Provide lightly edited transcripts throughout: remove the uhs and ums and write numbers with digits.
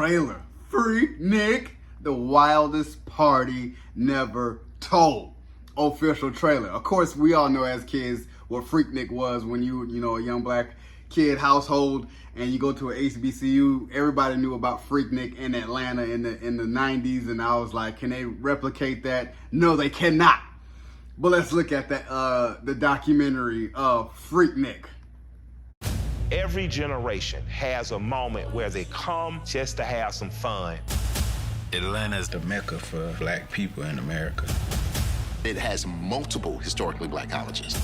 trailer. Freaknik, the wildest party never told. Official trailer. Of course, we all know as kids what Freaknik was when you know, a young black kid household and you go to an HBCU. Everybody knew about Freaknik in Atlanta in the 90s, and I was like, can they replicate that? No, they cannot. But let's look at the documentary of Freaknik. Every generation has a moment where they come just to have some fun. Atlanta is the mecca for black people in America. It has multiple historically black colleges.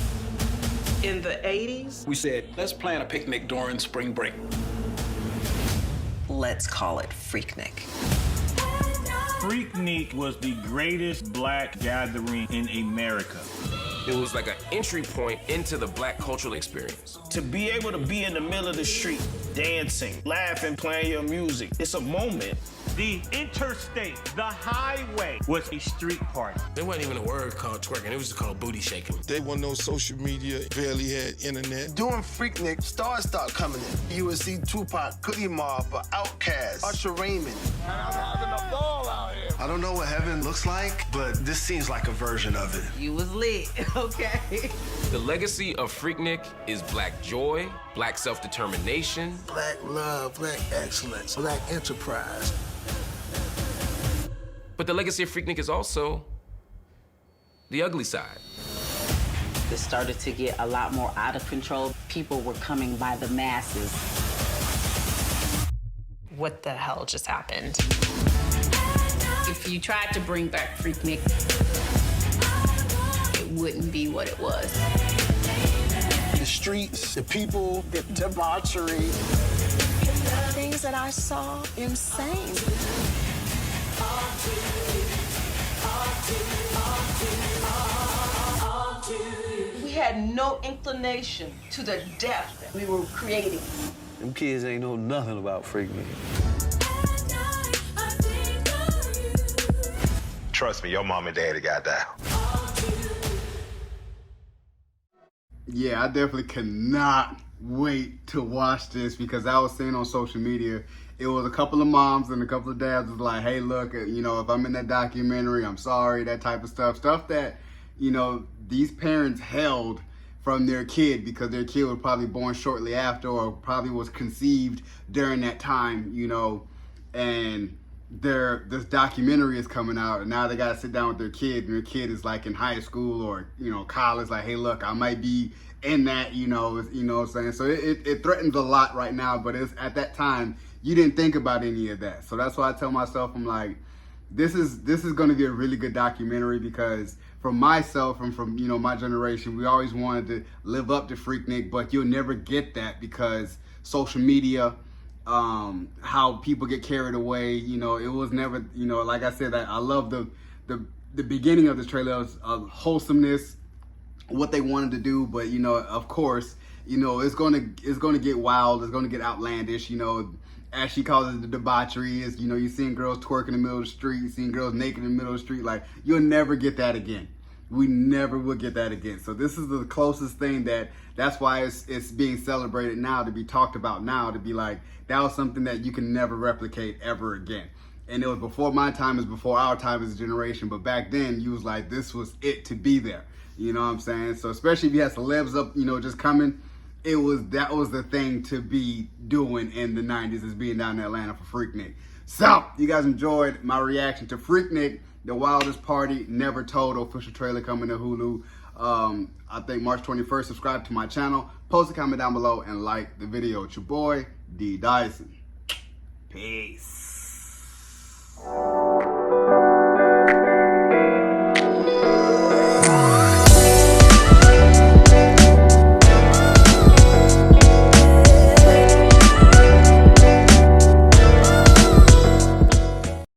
In the 80s, we said, let's plan a picnic during spring break. Let's call it Freaknik. Freaknik was the greatest black gathering in America. It was like an entry point into the black cultural experience. To be able to be in the middle of the street, dancing, laughing, playing your music, it's a moment. The interstate, the highway, was a street party. There wasn't even a word called twerking, it was just called booty shaking. They wasn't no social media, barely had internet. During Freaknik, stars start coming in. You would see Tupac, Goody Mob, Outkast, Usher Raymond. I'm having a ball out here. I don't know what heaven looks like, but this seems like a version of it. You was lit, okay? The legacy of Freaknik is black joy, black self-determination, Black love, black excellence, black enterprise. but the legacy of Freaknik is also the ugly side. It started to get a lot more out of control. People were coming by the masses. What the hell just happened? If you tried to bring back Freaknik, it wouldn't be what it was. The streets, the people, the debauchery. Things that I saw, insane. We had no inclination to the depth that we were creating. Them kids ain't know nothing about Freaknik. Trust me, your mom and daddy got down. Yeah, I definitely cannot wait to watch this, because I was seeing on social media, it was a couple of moms and a couple of dads was like, hey, look, you know, if I'm in that documentary, I'm sorry, that type of stuff. Stuff that, you know, these parents held from their kid, because their kid was probably born shortly after or probably was conceived during that time, you know, and this documentary is coming out, and now they got to sit down with their kid, and their kid is like in high school or, you know, college, like, hey, look, I might be in that, you know what I'm saying? So it threatens a lot right now, but it's at that time, you didn't think about any of that. So that's why I tell myself, I'm like, this is going to be a really good documentary, because from myself and from, you know, my generation, we always wanted to live up to Freaknik, but you'll never get that because social media, how people get carried away, you know, it was never, you know, like I said, I love the beginning of this trailer of wholesomeness, what they wanted to do, but, you know, of course, you know, it's gonna get wild, it's gonna get outlandish, you know, as she calls it, the debauchery is, you know, you're seeing girls twerk in the middle of the street, you're seeing girls naked in the middle of the street, like, you'll never get that again. We never will get that again. So this is the closest thing that's why it's being celebrated now, to be talked about now, to be like, that was something that you can never replicate ever again. And it was before my time, it was before our time as a generation, but back then, you was like, this was it to be there. You know what I'm saying? So especially if you had celebs up, you know, just coming, that was the thing to be doing in the 90s, is being down in Atlanta for Freaknik. So, you guys enjoyed my reaction to Freaknik, the wildest party never told, official trailer coming to Hulu. I think March 21st. Subscribe to my channel, post a comment down below, and like the video. It's your boy, D. Dyson. Peace.